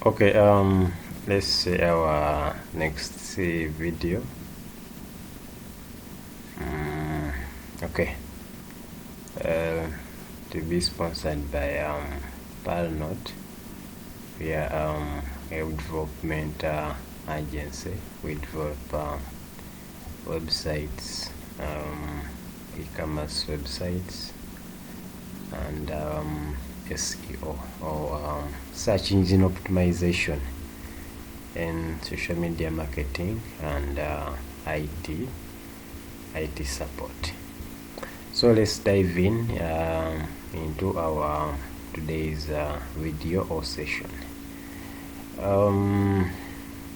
Okay, let's see our next video. Okay, to be sponsored by Palnot. We are a development agency. We develop websites, e-commerce websites, and SEO or search engine optimization, and social media marketing, and IT support. So let's dive in into our today's video or session.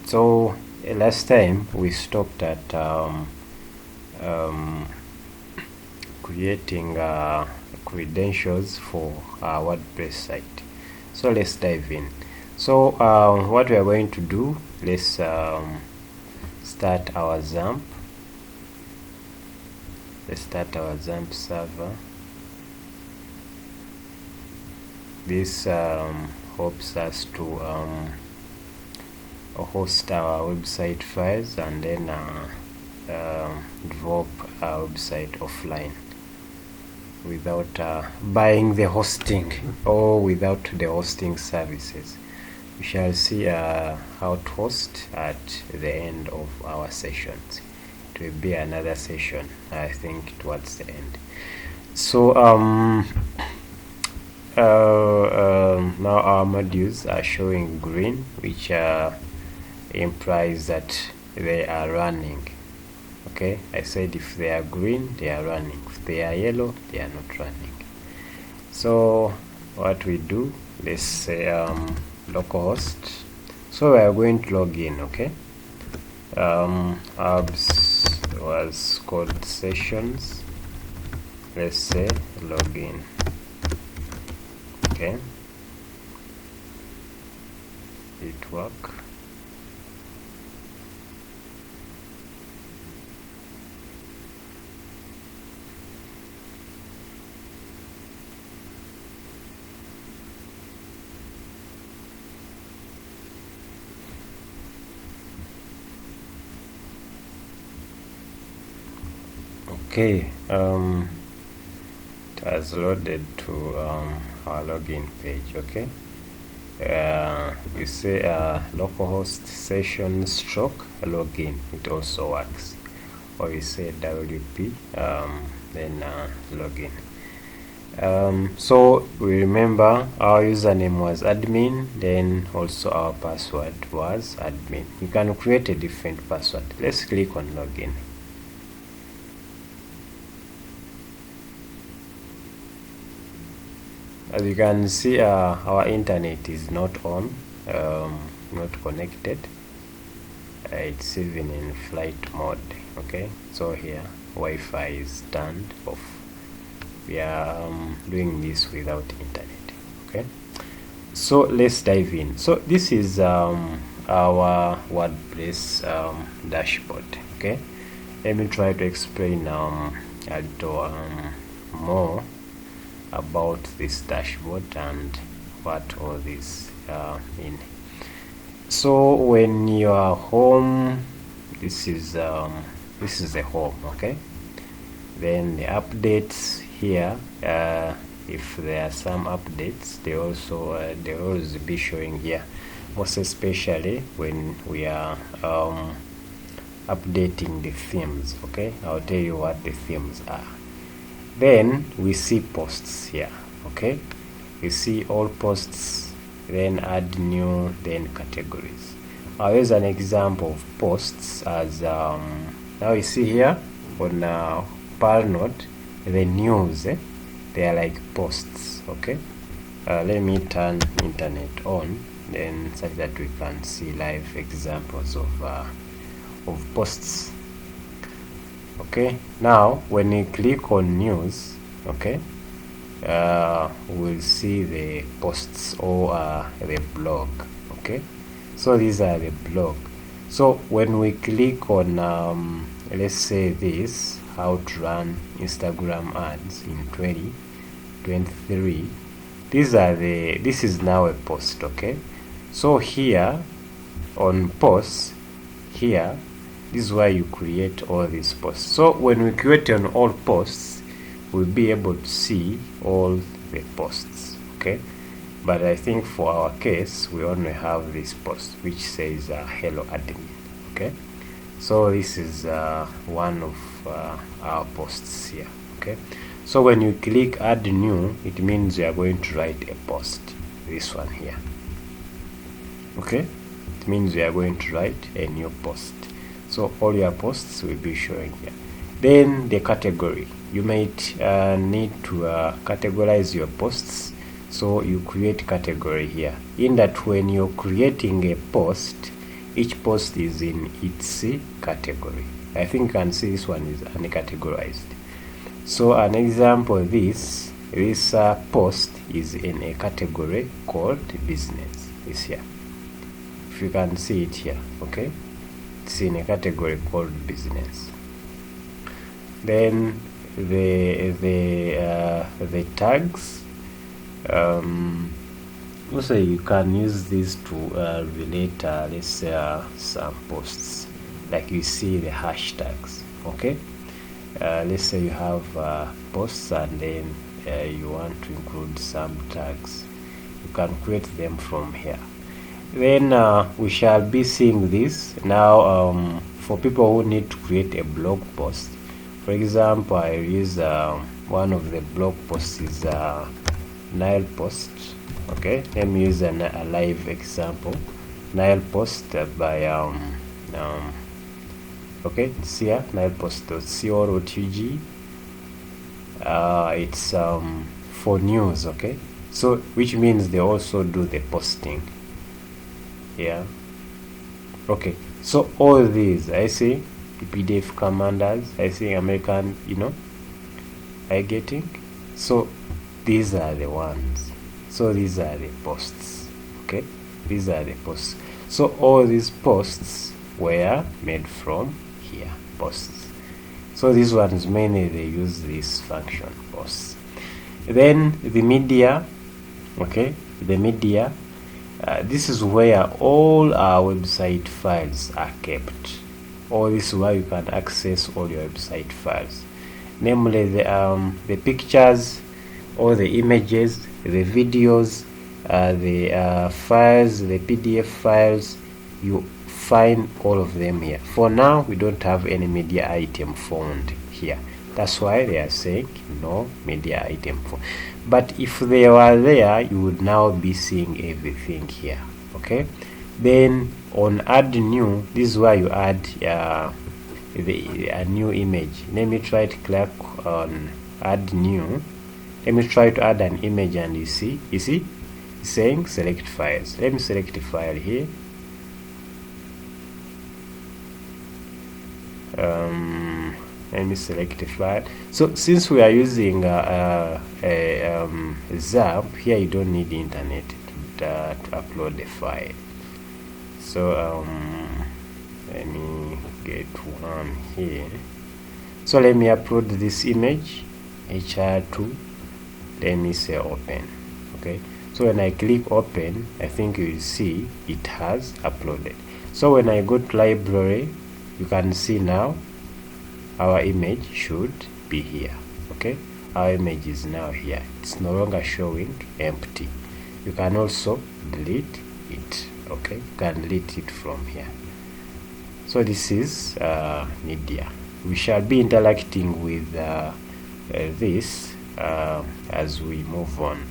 So last time we stopped at creating credentials for our WordPress site. So let's dive in. So what we are going to do, let's start our XAMPP. Let's start our XAMPP server. This helps us to host our website files and then develop our website offline without buying the hosting or without the hosting services. We shall see how to host at the end of our sessions. It will be another session, I think, towards the end. So now our modules are showing green, which implies that they are running. Okay, I said if they are green, they are running. If they are yellow, they are not running. So what we do, let's say localhost. So we are going to log in. Okay, abs was called sessions. Let's say login. Okay, it work. Okay, it has loaded to our login page. Okay, you say localhost session stroke login, it also works, or you say WP then login. So we remember our username was admin, then also our password was admin. You can create a different password. Let's click on login. As you can see, our internet is not on, not connected. It's even in flight mode. Okay, so here Wi-Fi is turned off. We are doing this without internet. Okay, so let's dive in. So this is our WordPress dashboard. Okay, let me try to explain a little more about this dashboard and what all this mean. So when you are home, this is the home. Okay, then the updates here, if there are some updates, they also they will always be showing here, most especially when we are updating the themes. Okay, I'll tell you what the themes are. Then we see posts here. Okay, you see all posts, then add new, then categories. I'll use an example of posts as now you see here on Palnot, the news, they are like posts. Okay, let me turn internet on, then such that we can see live examples of posts. Okay, now when you click on news, okay, we'll see the posts or the blog. Okay, so these are the blog. So when we click on let's say this, how to run Instagram ads in 2023, this is now a post. Okay, So here on posts, here, this is where you create all these posts. So when we create on all posts, we'll be able to see all the posts, okay? But I think for our case, we only have this post which says hello admin, okay? So this is one of our posts here, okay? So when you click add new, it means you are going to write a post, this one here, okay? It means you are going to write a new post. So all your posts will be showing here. Then the category, you might need to categorize your posts. So you create category here, in that when you're creating a post, each post is in its category. I think you can see this one is uncategorized. So an example, this post is in a category called business. It's here. If you can see it here, okay? It's in a category called business. Then the tags. Also you can use this to relate let's say some posts, like you see the hashtags, okay? Let's say you have posts and then you want to include some tags, you can create them from here. Then we shall be seeing this now for people who need to create a blog post. For example, I use one of the blog posts is Nile post, okay? Let me use a live example. Nile post by okay, it's here, nilepost.co.ug. It's for news, okay? So which means they also do the posting, yeah, okay? So all these, I see PDF commanders, I see American, you know, I getting. So these are the ones. So these are the posts, okay? These are the posts. So all these posts were made from here, posts. So these ones mainly they use this function, posts. Then the media, okay? The media, this is where all our website files are kept. Or this is where you can access all your website files, namely the pictures, all the images, the videos, the files, the PDF files. You find all of them here. For now, we don't have any media item found here. That's why they are saying no media item found. But if they were there, you would now be seeing everything here, okay? Then on add new, this is where you add a new image. Let me try to click on add new. Let me try to add an image, and you see it's saying select files. Let me select a file here. Let me select a file. So since we are using Zap, here you don't need internet to upload the file. So let me get one here. So let me upload this image, HR2. Let me say open, okay? So when I click open, I think you will see it has uploaded. So when I go to library, you can see now our image should be here, okay? Our image is now here. It's no longer showing empty. You can also delete it, okay? You can delete it from here. So this is media. We shall be interacting with this as we move on.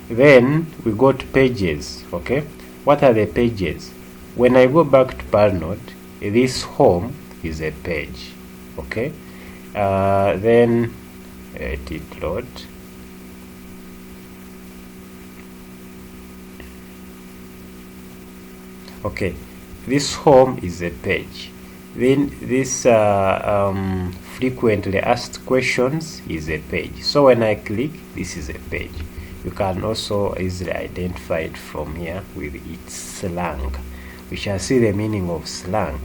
Then we go to pages, okay? What are the pages? When I go back to Parnode, this home is a page, okay? Then let it load. Okay, this home is a page. Then this frequently asked questions is a page. So when I click, this is a page. You can also easily identify it from here with its slang. We shall see the meaning of slang.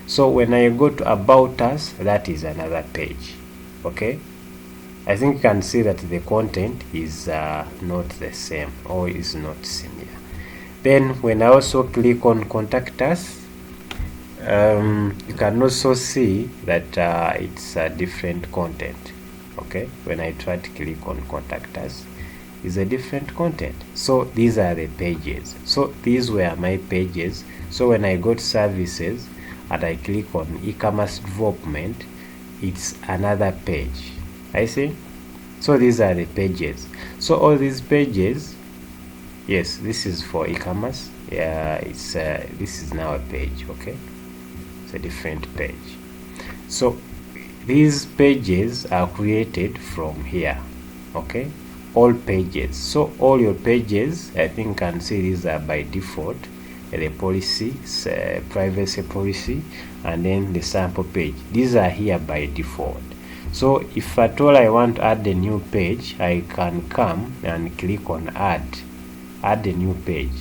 So when I go to about us, that is another page, okay? I think you can see that the content is not the same or is not similar. Then when I also click on contact us, you can also see that it's a different content. Okay, when I try to click on contact us, is a different content. So these are the pages. So these were my pages. So when I go to services and I click on e-commerce development, it's another page. I see. So these are the pages. So all these pages, yes, this is for e-commerce. Yeah, it's this is now a page. Okay, it's a different page. So these pages are created from here. Okay, all pages. So all your pages, I think you can see these are by default, the policy, privacy policy, and then the sample page. These are here by default. So if at all I want to add a new page, I can come and click on add a new page.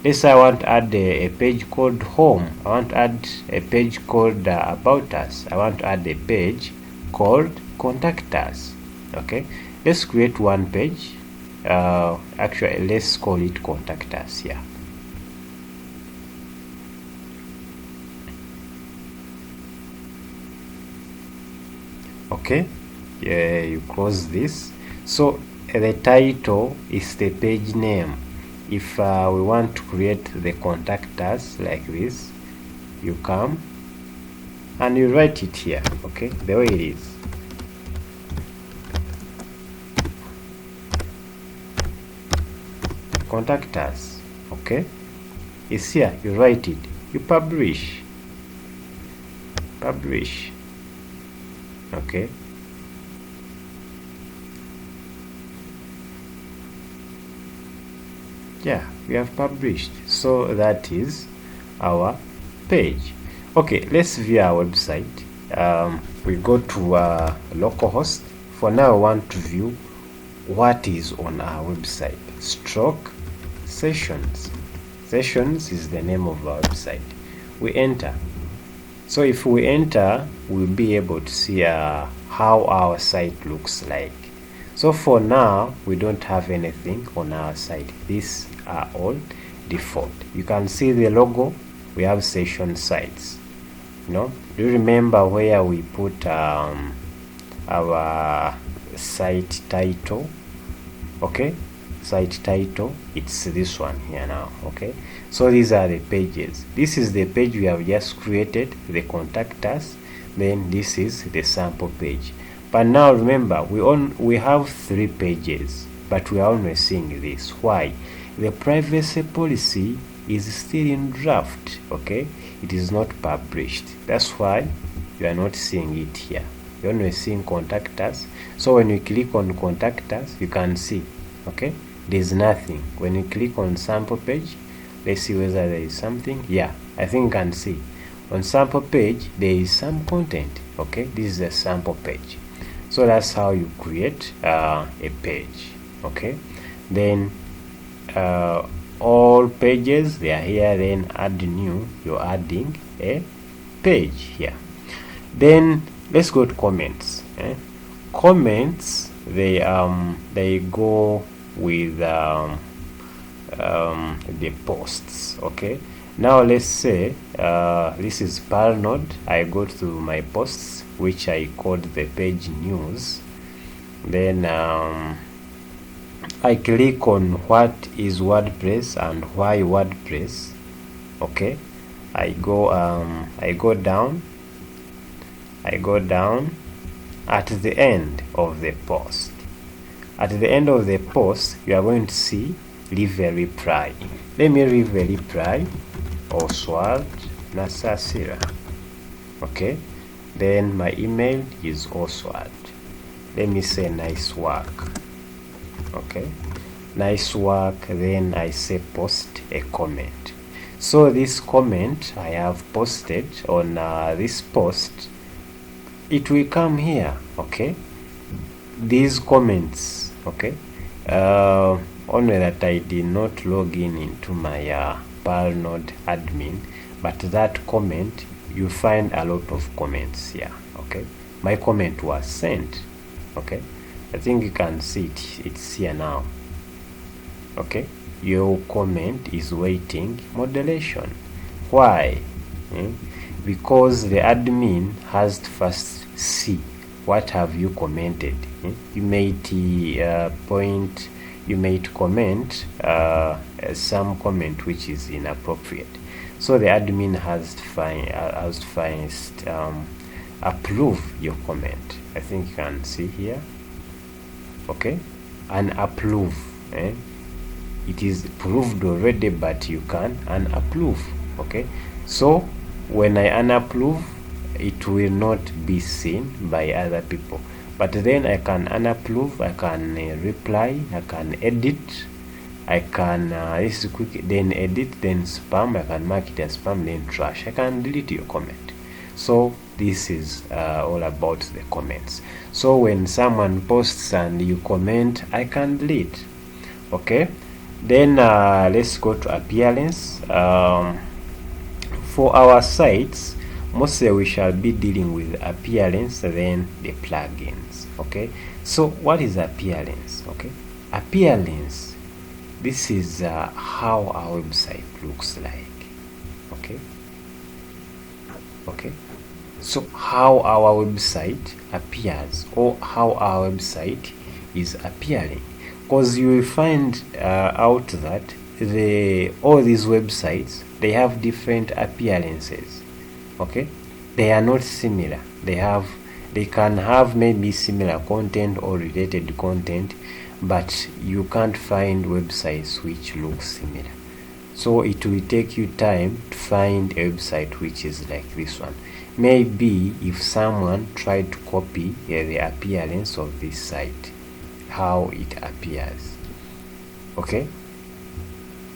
Let's say I want to add a page called home. I want to add a page called about us. I want to add a page called contact us. Okay, let's create one page. Actually, let's call it contact us here. Okay, yeah, you close this. So the title is the page name. If we want to create the contact us like this, you come and you write it here. Okay, the way it is. Contact us. Okay, it's here. You write it. You publish. Okay, yeah, we have published. So that is our page. Okay, let's view our website. We go to localhost. For now, I want to view what is on our website. Stroke sessions. Sessions is the name of our website. We enter. So if we enter, we'll be able to see how our site looks like. So for now, we don't have anything on our site. These are all default. You can see the logo. We have session sites. Do you remember where we put our site title? Okay, site title, it's this one here now. Okay, so these are the pages. This is the page we have just created, the contact us. Then this is the sample page. But now remember, we have 3 pages, but we are only seeing this. Why? The privacy policy is still in draft. Okay, it is not published. That's why you are not seeing it here. You're only seeing contact us. So when you click on contact us, you can see, okay, there's nothing. When you click on sample page, let's see whether there is something. Yeah, I think you can see on sample page there is some content. Okay, this is a sample page. So that's how you create a page. Okay, then all pages, they are here. Then add new, you're adding a page here. Then let's go to comments. Comments, they go with the posts. Okay, now let's say this is Parnode. I go to my posts, which I called the page news. Then I click on what is WordPress and why WordPress. Okay, I go down at the end of the post. At the end of the post, you are going to see leave a reply. Let me leave a reply. Oswald Nasasira. Okay, then my email is Oswald. Let me say nice work. Okay, nice work. Then I say post a comment. So this comment I have posted on this post, it will come here. Okay, these comments. Okay, only that I did not log into my Parnode admin, but that comment, you find a lot of comments here. Okay, my comment was sent. Okay, I think you can see it. It's here now. Okay, your comment is waiting moderation. Why? Because the admin has to first see what have you commented. You might comment some comment which is inappropriate, so the admin has to first approve your comment. I think you can see here, okay, and approve. It is approved already, but you can unapprove. Okay, so when I unapprove, it will not be seen by other people, but then I can unapprove, I can reply, I can edit, I can this is quick, then edit, then spam, I can mark it as spam, then trash, I can delete your comment. So this is all about the comments. So when someone posts and you comment, I can delete. Okay, then let's go to appearance. For our sites, mostly we shall be dealing with appearance, then the plugins. Okay, so what is appearance? Okay, appearance, this is how our website looks like. Okay, so how our website appears, or how our website is appearing, because you will find out that all these websites, they have different appearances. Okay, they are not similar. They can have maybe similar content or related content, but you can't find websites which look similar. So it will take you time to find a website which is like this one. Maybe if someone tried to copy the appearance of this site, how it appears. Okay,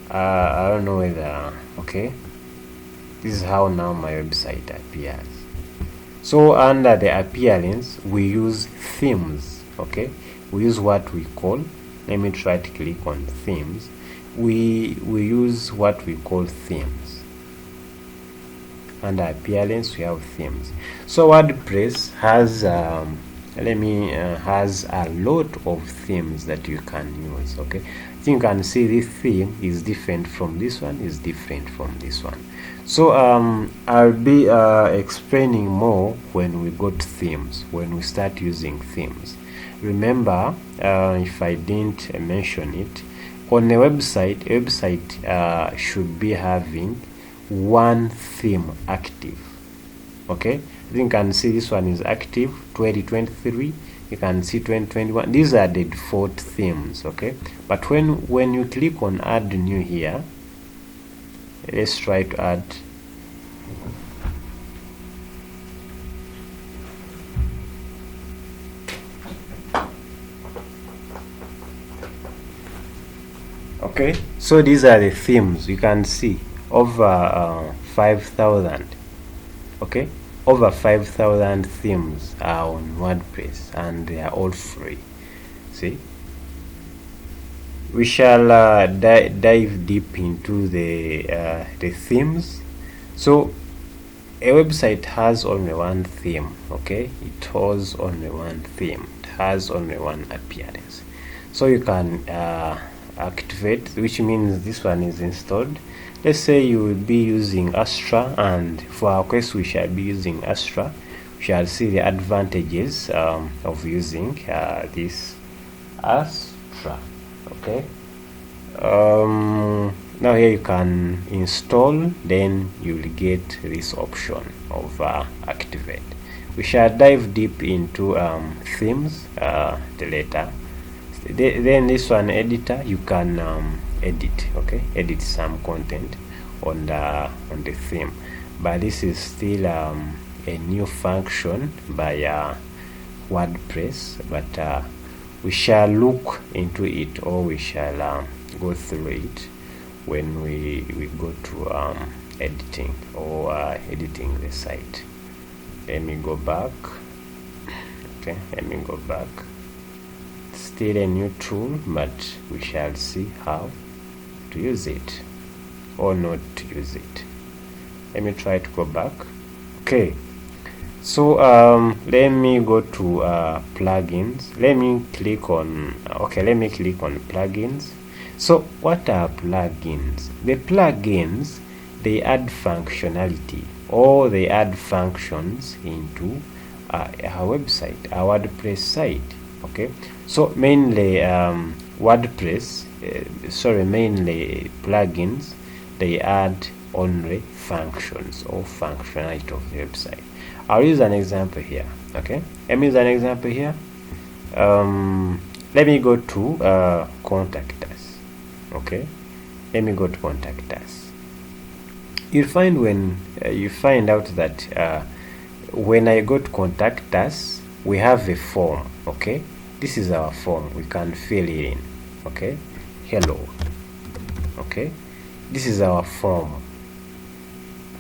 I don't know whether, okay, this is how now my website appears. So under the appearance, we use themes. Okay, we use what we call, let me try to click on themes. We use what we call themes. Under appearance, we have themes. So WordPress has has a lot of themes that you can use. Okay, I think you can see this theme is different from this one, is different from this one. So I'll be explaining more when we go to themes, when we start using themes. Remember, if I didn't mention it, on a website should be having one theme active. Okay, I think you can see this one is active 2023, you can see 2021. These are the default themes. Okay, but when you click on add new here, let's try to add okay, so these are the themes. You can see over 5,000. okay, over 5,000 themes are on WordPress, and they are all free. See, we shall dive deep into the themes. So a website has only one theme. Okay, it has only one theme, it has only one appearance. So you can activate, which means this one is installed. Let's say you will be using Astra, and for our case we shall be using Astra. We shall see the advantages of using this Astra. Okay, now here you can install, then you will get this option of activate. We shall dive deep into themes later. Then this one, editor, you can edit, okay, edit some content on the theme, but this is still a new function by WordPress, but we shall look into it, or we shall go through it when we go to editing, or editing the site. Let me go back. Okay, let me go back. Still a new tool, but we shall see how to use it or not to use it. Let me try to go back. Okay, so let me go to plugins. Let me click on plugins. So what are plugins? The plugins, they add functionality, or they add functions into our website, our WordPress site. Okay, so mainly WordPress, mainly plugins, they add only functions or functionality of the website. I'll use an example here. Okay, let me use an example here. Let me go to contact us. Okay, let me go to contact us. You'll find when you find out that when I go to contact us, we have a form. Okay, this is our form. We can fill it in. Okay, hello. Okay, this is our form,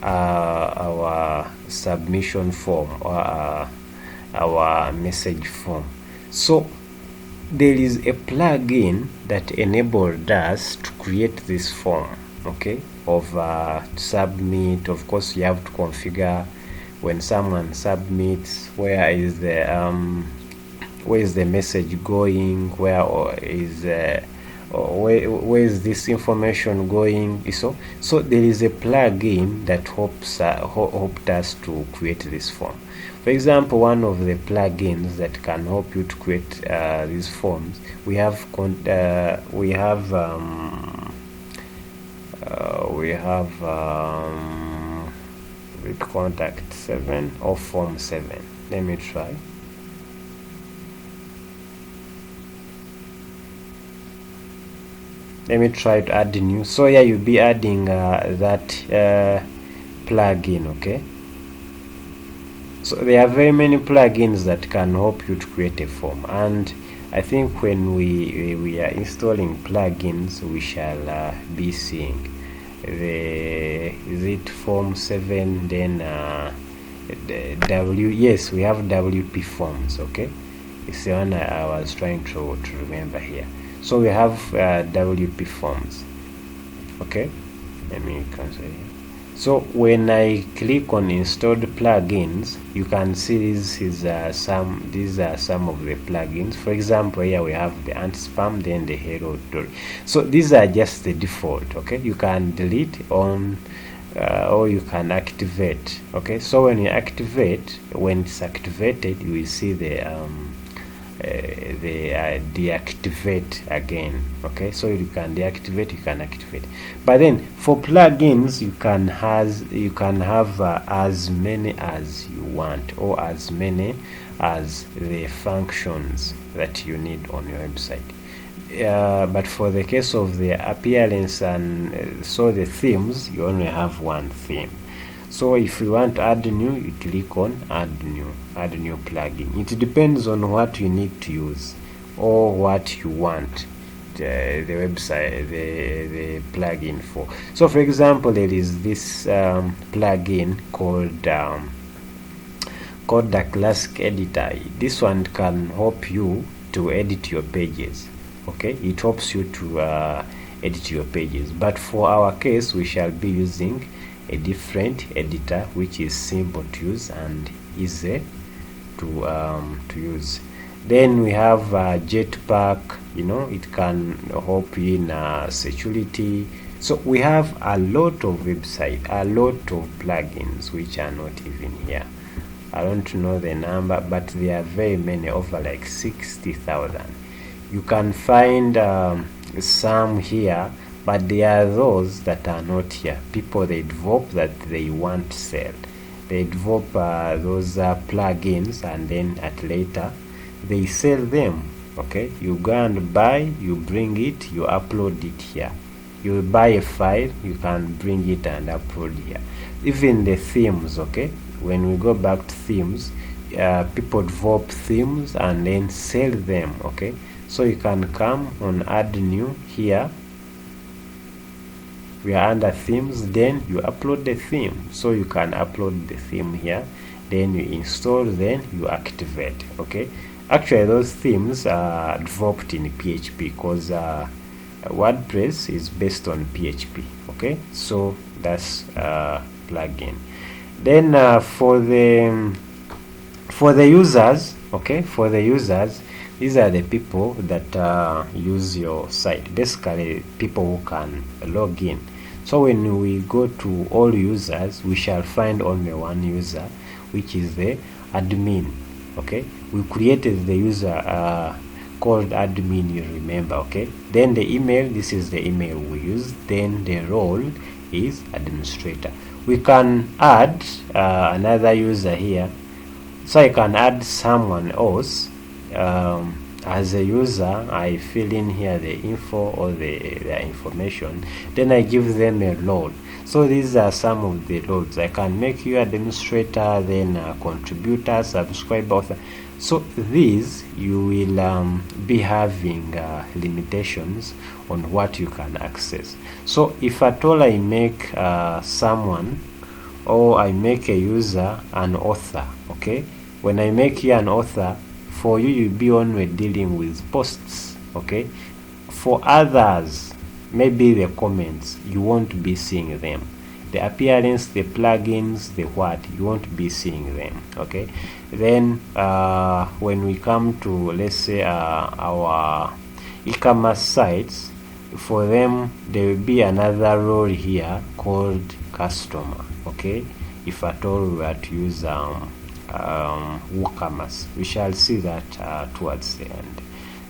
our submission form, or our message form. So there is a plugin that enabled us to create this form, okay, of submit. Of course, you have to configure when someone submits, where is the message going, where is this information going. So there is a plugin that helped us to create this form. For example, one of the plugins that can help you to create these forms, we have with contact 7 or form 7. Let me try. Let me try to add new. So yeah, you'll be adding that plugin. Okay, so there are very many plugins that can help you to create a form, and I think when we are installing plugins, we shall be seeing is it form 7, then yes, we have WP forms. Okay, it's the one I was trying to remember here. So we have WP forms. Okay, let me cancel here. So when I click on installed plugins, you can see these are some of the plugins. For example, here we have the anti-spam, then the hero story. So these are just the default. Okay, you can delete on or you can activate. Okay, so when you activate, when it's activated, you will see the deactivate again. Okay, so you can deactivate, you can activate. But then for plugins, you can have as many as you want, or as many as the functions that you need on your website. But for the case of the appearance and so the themes, you only have one theme. So if you want to add new, you click on add new plugin. It depends on what you need to use or what you want the website, the plugin for. So for example, there is this plugin called the classic editor. This one can help you to edit your pages. Okay, it helps you to edit your pages, but for our case, we shall be using a different editor which is simple to use and easy to use. Then we have Jetpack. It can help you in security. So we have a lot of website, a lot of plugins which are not even here. I don't know the number, but there are very many, over like 60,000. You can find some here, but there are those that are not here. People, they develop that they want to sell. They develop those plugins, and then at later they sell them. Okay, you go and buy, you bring it, you upload it here. You buy a file, you can bring it and upload here. Even the themes. Okay, when we go back to themes, people develop themes and then sell them. Okay, so you can come on add new here. We are under themes, then you upload the theme. So you can upload the theme here, then you install, then you activate. Okay, actually those themes are developed in PHP because WordPress is based on PHP. Okay, so that's plugin. Then for the users, okay, for the users, these are the people that use your site, basically people who can log in. So when we go to all users, we shall find only one user, which is the admin. Okay, we created the user called admin, you remember. Okay, then the email, this is the email we use. Then the role is administrator. We can add another user here, so I can add someone else as a user. I fill in here the info or the information, then I give them a role. So these are some of the roles. I can make you administrator, then contributor, subscriber, author. So these you will be having limitations on what you can access. So if at all I make someone, or I make a user an author, okay, when I make you an author, for you, you'll be only dealing with posts, okay. For others, maybe the comments, you won't be seeing them. The appearance, the plugins, the what, you won't be seeing them, okay. Then when we come to, let's say, our e-commerce sites, for them there will be another role here called customer, okay. If at all we were to use WooCommerce, we shall see that towards the end.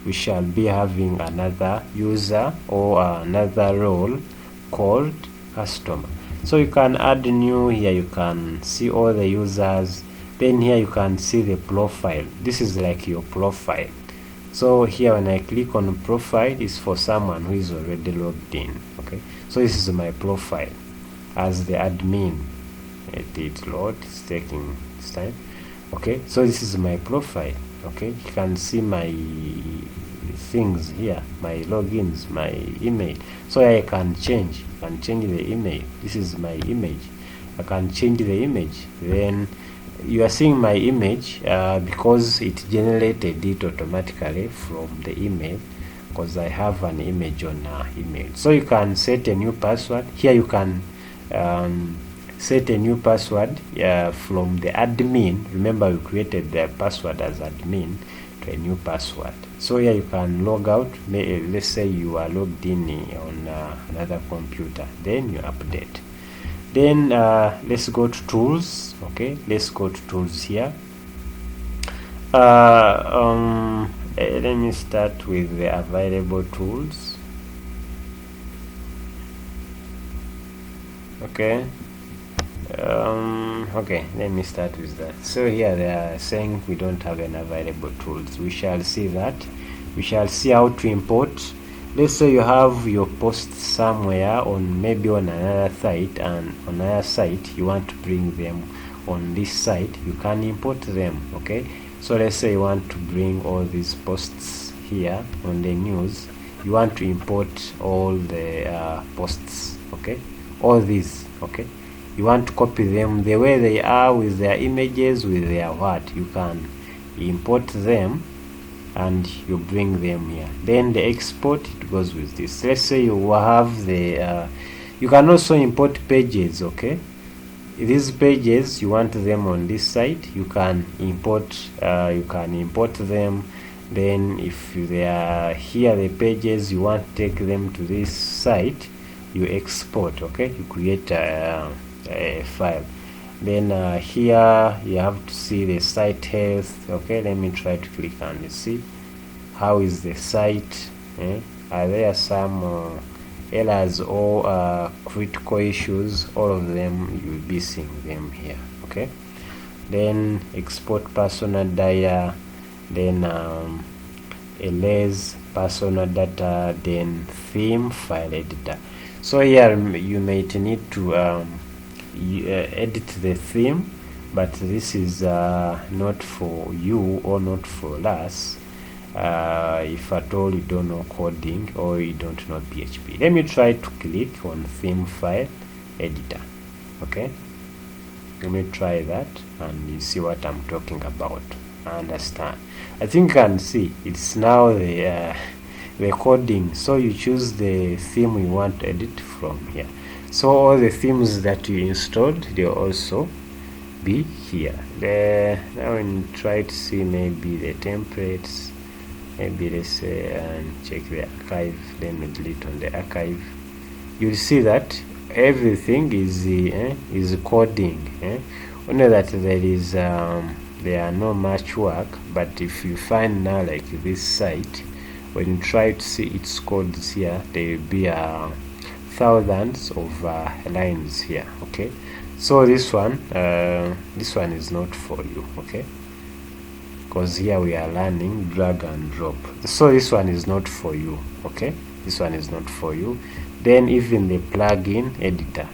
We shall be having another user or another role called customer. So you can add new here, you can see all the users. Then here you can see the profile. This is like your profile. So here when I click on profile, is for someone who is already logged in, okay. So this is my profile as the admin. It load, it's taking its time. Okay, so this is my profile. Okay, you can see my things here, my logins, my email. So I can change the email. This is my image. I can change the image. Then you are seeing my image because it generated it automatically from the email, because I have an image on email. So you can set a new password. Here you can set a new password from the admin. Remember, we created the password as admin to a new password. So here you can log out. Let's say you are logged in on another computer, then you update. Then let's go to tools. Okay, let's go to tools here. Let me start with the available tools. Okay. Okay, let me start with that. So here they are saying we don't have any available tools. We shall see that. We shall see how to import. Let's say you have your posts somewhere on, maybe on another site, and on another site you want to bring them on this site, you can import them. Okay, so let's say you want to bring all these posts here on the news. You want to import all the posts, okay, all these, okay. You want to copy them the way they are, with their images, with their what, you can import them and you bring them here. Then the export, it goes with this. Let's say you have the you can also import pages, okay. These pages, you want them on this site, you can import them. Then if they are here, the pages, you want to take them to this site, you export, okay. You create a file. Then here you have to see the site health. Okay, let me try to click and see how is the site. Are there some errors or critical issues? All of them, you will be seeing them here. Okay, then export personal data, then erase personal data, then theme file editor. So here you might need to edit the theme, but this is not for you or not for us if at all you don't know coding or you don't know PHP. Let me try to click on theme file editor. Okay, let me try that and you see what I'm talking about. I understand. I think you can see it's now the coding. So you choose the theme you want to edit from here. So all the themes that you installed, they'll also be here. Now we try to see maybe the templates. maybe let's say and check the archive, then we delete on the archive, you'll see that everything is coding. Only that there are no much work, but if you find now like this site, when you try to see its codes here, there will be thousands of lines here. Okay, so this one is not for you. Okay, because here we are learning drag and drop, so this one is not for you. Okay, this one is not for you. Then even the plugin editor,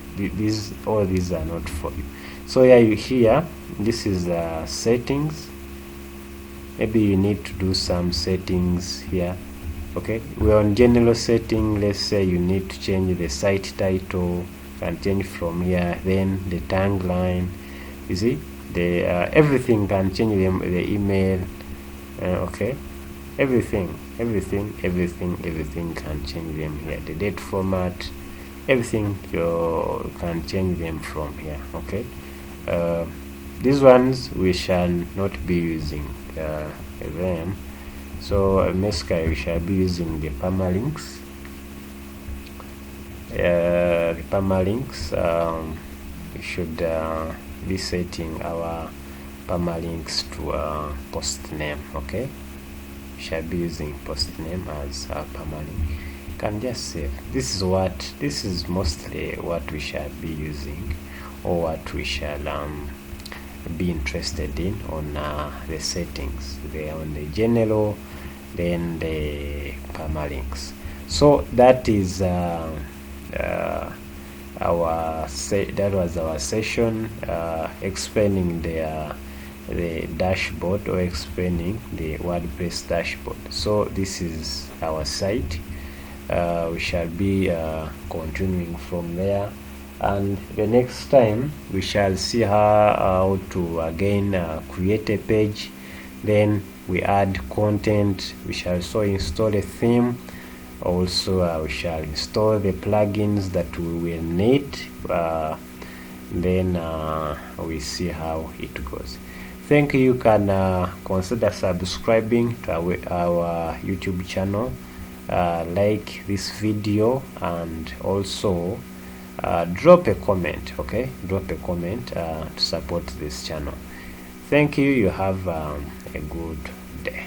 all these are not for you. So here this is settings. Maybe you need to do some settings here. Okay, we're on general setting. Let's say you need to change the site title, can change from here. Then the tagline, you see, the everything can change, the email. Okay, everything can change them here. The date format, everything you can change them from here. Okay, these ones we shall not be using them. So basically we shall be using the permalinks. We should be setting our permalinks to post name. Okay, we shall be using post name as our permalink. You can just save. This is mostly what we shall be using, or what we shall be interested in on the settings. They are on the general, then the permalinks. So that is that was our session explaining the dashboard, or explaining the WordPress dashboard. So this is our site. We shall be continuing from there, and the next time we shall see how to again create a page. Then we add content. We shall also install a theme. Also we shall install the plugins that we will need. Then we see how it goes. Thank you. You can consider subscribing to our YouTube channel, like this video, and also drop a comment. Okay, drop a comment to support this channel. Thank you. You have a good day.